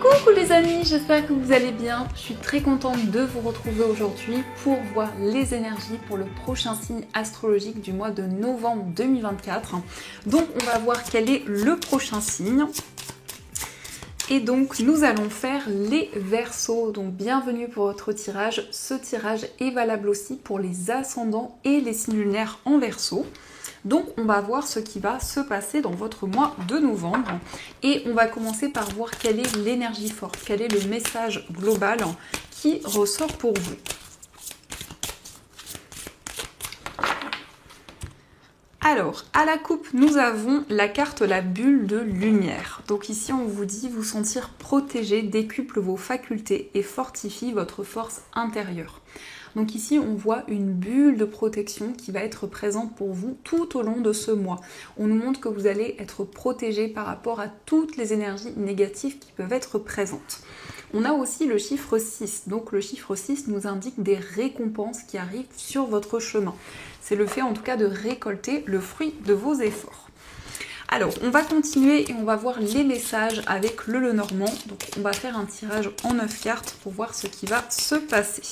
Coucou les amis, j'espère que vous allez bien. Je suis très contente de vous retrouver aujourd'hui pour voir les énergies pour le prochain signe astrologique du mois de novembre 2024. Donc on va voir quel est le prochain signe. Et donc nous allons faire les Verseaux. Donc bienvenue pour votre tirage. Ce tirage est valable aussi pour les ascendants et les signes lunaires en Verseau. Donc on va voir ce qui va se passer dans votre mois de novembre et on va commencer par voir quelle est l'énergie forte, quel est le message global qui ressort pour vous. Alors, à la coupe, nous avons la carte la bulle de lumière. Donc ici, on vous dit vous sentir protégé, décuple vos facultés et fortifie votre force intérieure. Donc ici, on voit une bulle de protection qui va être présente pour vous tout au long de ce mois. On nous montre que vous allez être protégé par rapport à toutes les énergies négatives qui peuvent être présentes. On a aussi le chiffre 6. Donc le chiffre 6 nous indique des récompenses qui arrivent sur votre chemin. C'est le fait en tout cas de récolter le fruit de vos efforts. Alors, on va continuer et on va voir les messages avec le Lenormand. Donc on va faire un tirage en 9 cartes pour voir ce qui va se passer.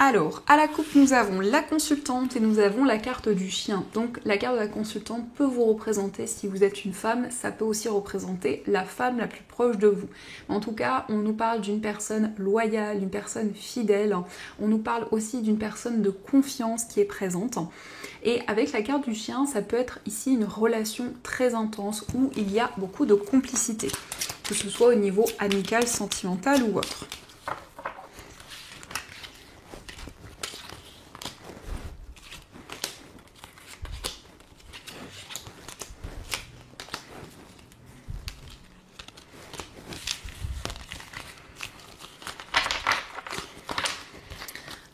Alors, à la coupe, nous avons la consultante et nous avons la carte du chien. Donc, la carte de la consultante peut vous représenter, si vous êtes une femme, ça peut aussi représenter la femme la plus proche de vous. En tout cas, on nous parle d'une personne loyale, d'une personne fidèle. On nous parle aussi d'une personne de confiance qui est présente. Et avec la carte du chien, ça peut être ici une relation très intense où il y a beaucoup de complicité, que ce soit au niveau amical, sentimental ou autre.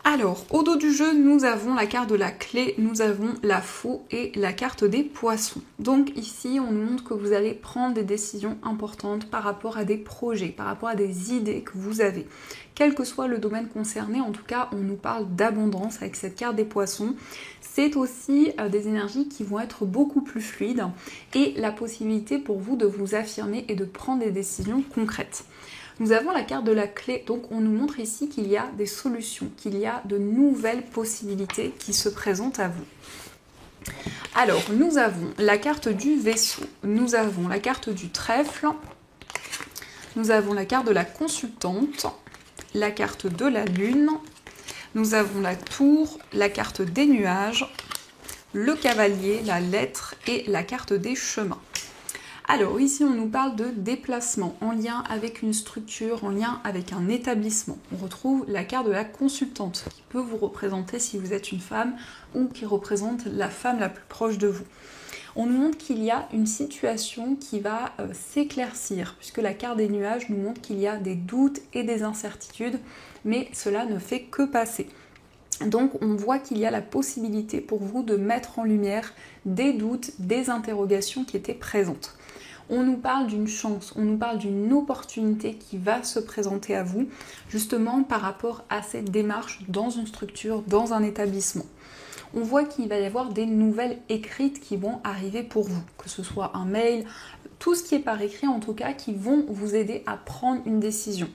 Alors, au dos du jeu, nous avons la carte de la clé, nous avons la faux et la carte des poissons. Donc ici, on nous montre que vous allez prendre des décisions importantes par rapport à des projets, par rapport à des idées que vous avez. Quel que soit le domaine concerné, en tout cas, on nous parle d'abondance avec cette carte des poissons. C'est aussi des énergies qui vont être beaucoup plus fluides et la possibilité pour vous de vous affirmer et de prendre des décisions concrètes. Nous avons la carte de la clé, donc on nous montre ici qu'il y a des solutions, qu'il y a de nouvelles possibilités qui se présentent à vous. Alors, nous avons la carte du vaisseau, nous avons la carte du trèfle, nous avons la carte de la consultante, la carte de la lune, nous avons la tour, la carte des nuages, le cavalier, la lettre et la carte des chemins. Alors ici on nous parle de déplacement en lien avec une structure, en lien avec un établissement. On retrouve la carte de la consultante qui peut vous représenter si vous êtes une femme ou qui représente la femme la plus proche de vous. On nous montre qu'il y a une situation qui va s'éclaircir puisque la carte des nuages nous montre qu'il y a des doutes et des incertitudes, mais cela ne fait que passer. Donc on voit qu'il y a la possibilité pour vous de mettre en lumière des doutes, des interrogations qui étaient présentes. On nous parle d'une chance, on nous parle d'une opportunité qui va se présenter à vous, justement par rapport à cette démarche dans une structure, dans un établissement. On voit qu'il va y avoir des nouvelles écrites qui vont arriver pour vous, que ce soit un mail, tout ce qui est par écrit en tout cas, qui vont vous aider à prendre une décision.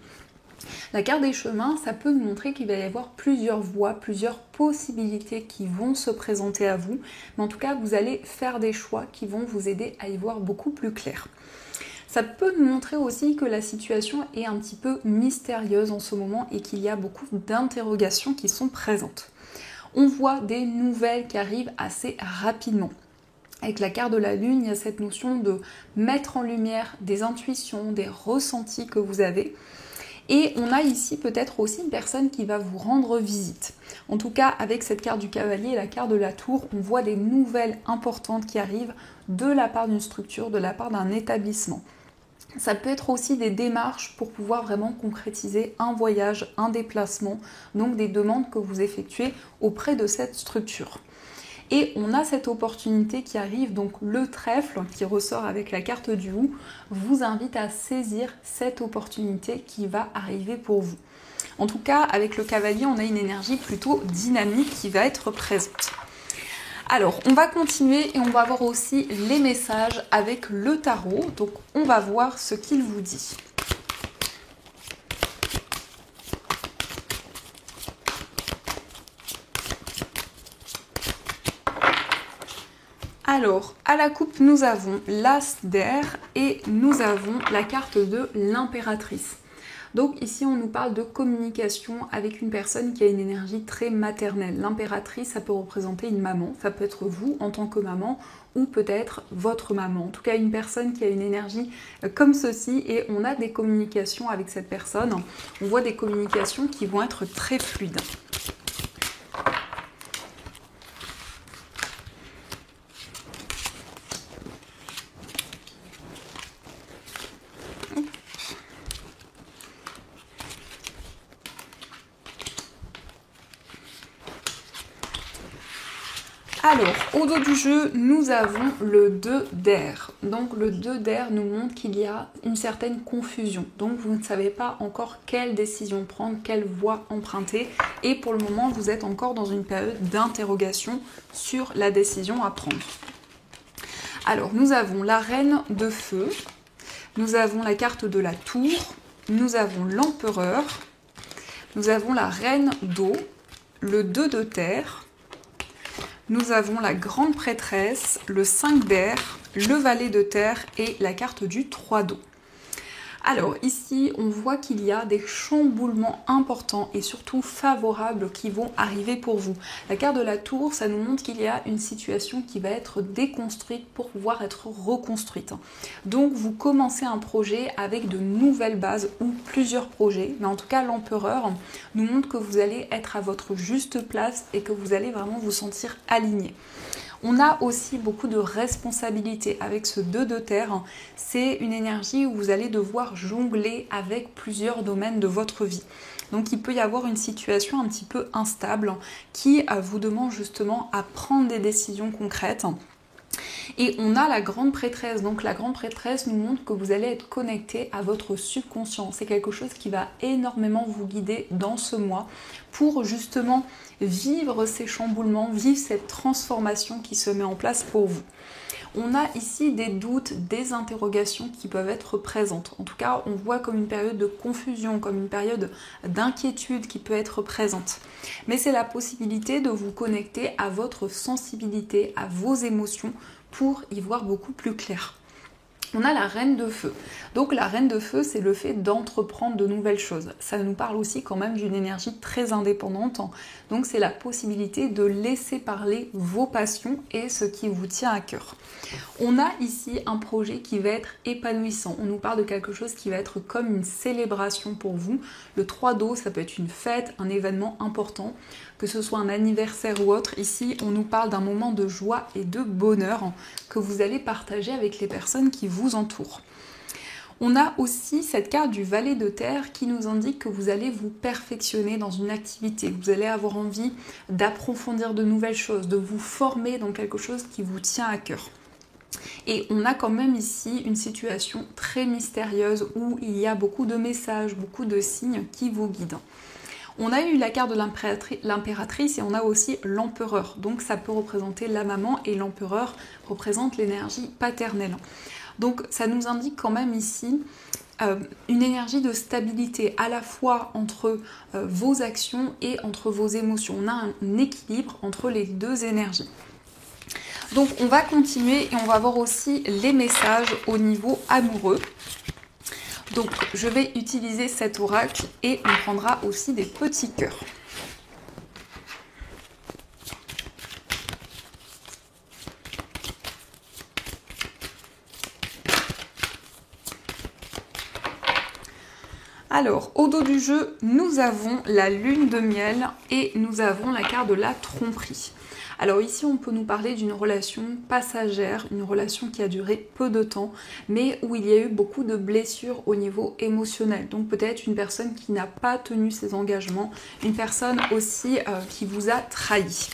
La carte des chemins, ça peut nous montrer qu'il va y avoir plusieurs voies, plusieurs possibilités qui vont se présenter à vous. Mais en tout cas, vous allez faire des choix qui vont vous aider à y voir beaucoup plus clair. Ça peut nous montrer aussi que la situation est un petit peu mystérieuse en ce moment et qu'il y a beaucoup d'interrogations qui sont présentes. On voit des nouvelles qui arrivent assez rapidement. Avec la carte de la lune, il y a cette notion de mettre en lumière des intuitions, des ressentis que vous avez. Et on a ici peut-être aussi une personne qui va vous rendre visite. En tout cas, avec cette carte du cavalier et la carte de la tour, on voit des nouvelles importantes qui arrivent de la part d'une structure, de la part d'un établissement. Ça peut être aussi des démarches pour pouvoir vraiment concrétiser un voyage, un déplacement, donc des demandes que vous effectuez auprès de cette structure. Et on a cette opportunité qui arrive, donc le trèfle qui ressort avec la carte du loup vous invite à saisir cette opportunité qui va arriver pour vous. En tout cas, avec le cavalier, on a une énergie plutôt dynamique qui va être présente. Alors, on va continuer et on va voir aussi les messages avec le tarot. Donc, on va voir ce qu'il vous dit. Alors, à la coupe, nous avons l'As d'air et nous avons la carte de l'impératrice. Donc ici, on nous parle de communication avec une personne qui a une énergie très maternelle. L'impératrice, ça peut représenter une maman, ça peut être vous en tant que maman ou peut-être votre maman. En tout cas, une personne qui a une énergie comme ceci et on a des communications avec cette personne. On voit des communications qui vont être très fluides. Alors, au dos du jeu, nous avons le 2 d'air. Donc le 2 d'air nous montre qu'il y a une certaine confusion. Donc vous ne savez pas encore quelle décision prendre, quelle voie emprunter. Et pour le moment, vous êtes encore dans une période d'interrogation sur la décision à prendre. Alors, nous avons la reine de feu, nous avons la carte de la tour, nous avons l'empereur, nous avons la reine d'eau, le 2 de terre, nous avons la grande prêtresse, le 5 d'air, le valet de terre et la carte du 3 d'eau. Alors ici, on voit qu'il y a des chamboulements importants et surtout favorables qui vont arriver pour vous. La carte de la tour, ça nous montre qu'il y a une situation qui va être déconstruite pour pouvoir être reconstruite. Donc vous commencez un projet avec de nouvelles bases ou plusieurs projets, mais en tout cas l'empereur nous montre que vous allez être à votre juste place et que vous allez vraiment vous sentir aligné. On a aussi beaucoup de responsabilités avec ce 2 de terre. C'est une énergie où vous allez devoir jongler avec plusieurs domaines de votre vie. Donc il peut y avoir une situation un petit peu instable qui vous demande justement à prendre des décisions concrètes. Et on a la grande prêtresse. Donc la grande prêtresse nous montre que vous allez être connecté à votre subconscient. C'est quelque chose qui va énormément vous guider dans ce mois pour justement vivre ces chamboulements, vivre cette transformation qui se met en place pour vous. On a ici des doutes, des interrogations qui peuvent être présentes. En tout cas, on voit comme une période de confusion, comme une période d'inquiétude qui peut être présente. Mais c'est la possibilité de vous connecter à votre sensibilité, à vos émotions pour y voir beaucoup plus clair. On a la reine de feu. Donc la reine de feu, c'est le fait d'entreprendre de nouvelles choses. Ça nous parle aussi quand même d'une énergie très indépendante. Donc c'est la possibilité de laisser parler vos passions et ce qui vous tient à cœur. On a ici un projet qui va être épanouissant. On nous parle de quelque chose qui va être comme une célébration pour vous. Le 3 d'eau, ça peut être une fête, un événement important, que ce soit un anniversaire ou autre. Ici, on nous parle d'un moment de joie et de bonheur que vous allez partager avec les personnes qui vous entourent. On a aussi cette carte du valet de terre qui nous indique que vous allez vous perfectionner dans une activité. Vous allez avoir envie d'approfondir de nouvelles choses, de vous former dans quelque chose qui vous tient à cœur. Et on a quand même ici une situation très mystérieuse où il y a beaucoup de messages, beaucoup de signes qui vous guident. On a eu la carte de l'impératrice et on a aussi l'empereur. Donc ça peut représenter la maman et l'empereur représente l'énergie paternelle. Donc ça nous indique quand même ici une énergie de stabilité à la fois entre vos actions et entre vos émotions. On a un équilibre entre les deux énergies. Donc on va continuer et on va voir aussi les messages au niveau amoureux. Donc je vais utiliser cet oracle et on prendra aussi des petits cœurs. Alors, au dos du jeu, nous avons la lune de miel et nous avons la carte de la tromperie. Alors ici, on peut nous parler d'une relation passagère, une relation qui a duré peu de temps, mais où il y a eu beaucoup de blessures au niveau émotionnel. Donc peut-être une personne qui n'a pas tenu ses engagements, une personne aussi qui vous a trahi.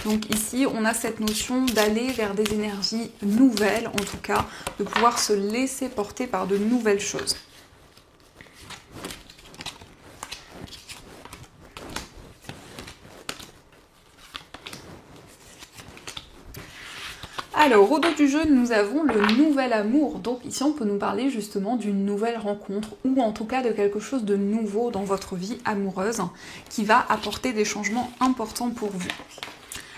Donc ici, on a cette notion d'aller vers des énergies nouvelles, en tout cas, de pouvoir se laisser porter par de nouvelles choses. Alors, au dos du jeu, nous avons le nouvel amour. Donc ici, on peut nous parler justement d'une nouvelle rencontre ou en tout cas de quelque chose de nouveau dans votre vie amoureuse qui va apporter des changements importants pour vous.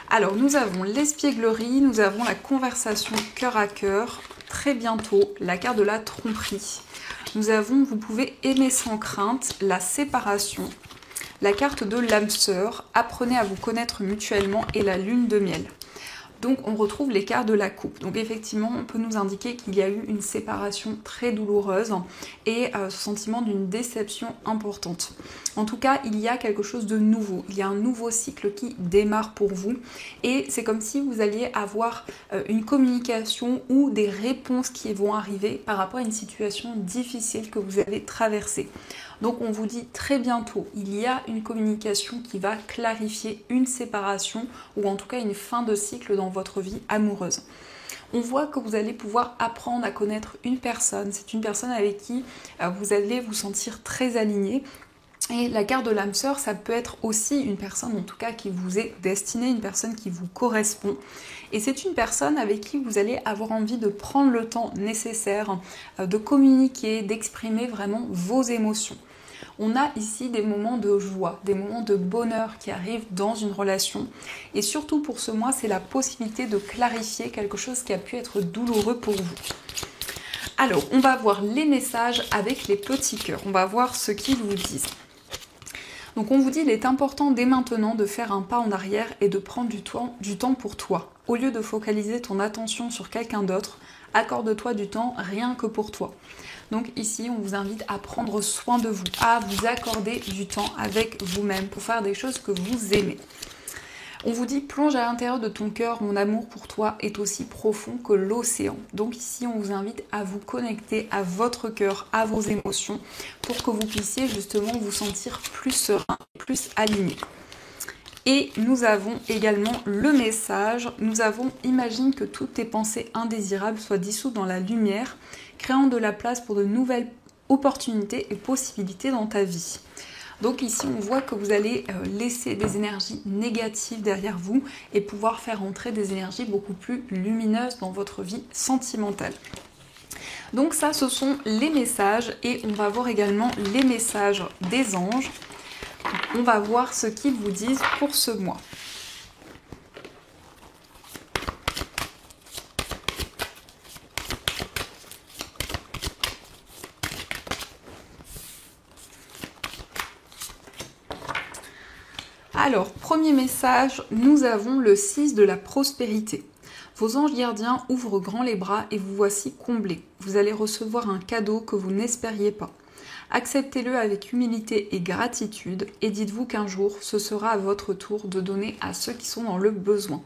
Alors, nous avons l'espièglerie, nous avons la conversation cœur à cœur, très bientôt, la carte de la tromperie. Nous avons, vous pouvez aimer sans crainte, la séparation, la carte de l'âme sœur, apprenez à vous connaître mutuellement et la lune de miel. Donc on retrouve les cartes de la coupe. Donc effectivement, on peut nous indiquer qu'il y a eu une séparation très douloureuse et ce sentiment d'une déception importante. En tout cas, il y a quelque chose de nouveau. Il y a un nouveau cycle qui démarre pour vous et c'est comme si vous alliez avoir une communication ou des réponses qui vont arriver par rapport à une situation difficile que vous avez traversée. Donc on vous dit très bientôt, il y a une communication qui va clarifier une séparation ou en tout cas une fin de cycle dans votre vie amoureuse. On voit que vous allez pouvoir apprendre à connaître une personne. C'est une personne avec qui vous allez vous sentir très aligné. Et la carte de l'âme sœur, ça peut être aussi une personne en tout cas qui vous est destinée, une personne qui vous correspond. Et c'est une personne avec qui vous allez avoir envie de prendre le temps nécessaire, de communiquer, d'exprimer vraiment vos émotions. On a ici des moments de joie, des moments de bonheur qui arrivent dans une relation. Et surtout pour ce mois, c'est la possibilité de clarifier quelque chose qui a pu être douloureux pour vous. Alors, on va voir les messages avec les petits cœurs. On va voir ce qu'ils vous disent. Donc on vous dit, il est important dès maintenant de faire un pas en arrière et de prendre du temps pour toi. Au lieu de focaliser ton attention sur quelqu'un d'autre, accorde-toi du temps rien que pour toi. Donc ici, on vous invite à prendre soin de vous, à vous accorder du temps avec vous-même pour faire des choses que vous aimez. On vous dit, plonge à l'intérieur de ton cœur, mon amour pour toi est aussi profond que l'océan. Donc ici, on vous invite à vous connecter à votre cœur, à vos émotions, pour que vous puissiez justement vous sentir plus serein, plus aligné. Et nous avons également le message, nous avons, imagine que toutes tes pensées indésirables soient dissoutes dans la lumière, créant de la place pour de nouvelles opportunités et possibilités dans ta vie. Donc ici, on voit que vous allez laisser des énergies négatives derrière vous et pouvoir faire entrer des énergies beaucoup plus lumineuses dans votre vie sentimentale. Donc ça, ce sont les messages et on va voir également les messages des anges. On va voir ce qu'ils vous disent pour ce mois. Alors, premier message, nous avons le 6 de la prospérité. Vos anges gardiens ouvrent grand les bras et vous voici comblés. Vous allez recevoir un cadeau que vous n'espériez pas. Acceptez-le avec humilité et gratitude et dites-vous qu'un jour, ce sera à votre tour de donner à ceux qui sont dans le besoin.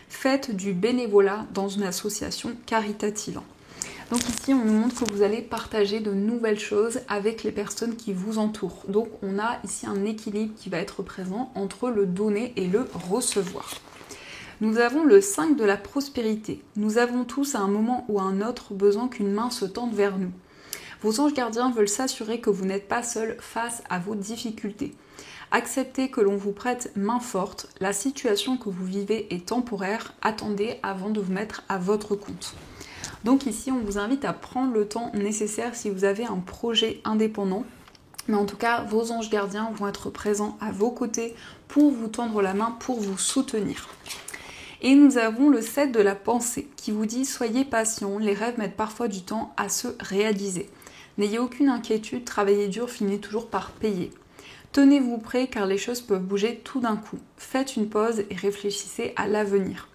Faites du bénévolat dans une association caritative. Donc ici, on nous montre que vous allez partager de nouvelles choses avec les personnes qui vous entourent. Donc on a ici un équilibre qui va être présent entre le donner et le recevoir. Nous avons le 5 de la prospérité. Nous avons tous à un moment ou à un autre besoin qu'une main se tende vers nous. Vos anges gardiens veulent s'assurer que vous n'êtes pas seul face à vos difficultés. Acceptez que l'on vous prête main forte. La situation que vous vivez est temporaire. Attendez avant de vous mettre à votre compte. Donc ici, on vous invite à prendre le temps nécessaire si vous avez un projet indépendant. Mais en tout cas, vos anges gardiens vont être présents à vos côtés pour vous tendre la main, pour vous soutenir. Et nous avons le 7 de la pensée qui vous dit « Soyez patient, les rêves mettent parfois du temps à se réaliser. N'ayez aucune inquiétude, travailler dur finit toujours par payer. Tenez-vous prêt car les choses peuvent bouger tout d'un coup. Faites une pause et réfléchissez à l'avenir. »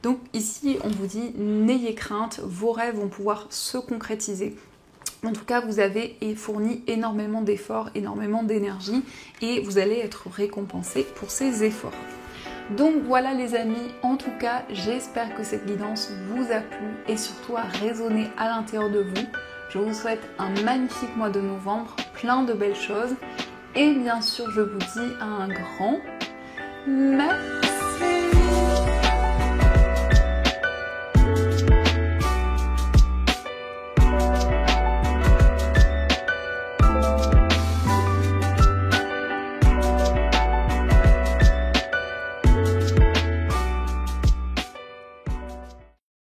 Donc ici, on vous dit « N'ayez crainte, vos rêves vont pouvoir se concrétiser. » En tout cas, vous avez fourni énormément d'efforts, énormément d'énergie et vous allez être récompensé pour ces efforts. Donc voilà les amis, en tout cas, j'espère que cette guidance vous a plu et surtout a résonné à l'intérieur de vous. Je vous souhaite un magnifique mois de novembre, plein de belles choses et bien sûr, je vous dis un grand merci.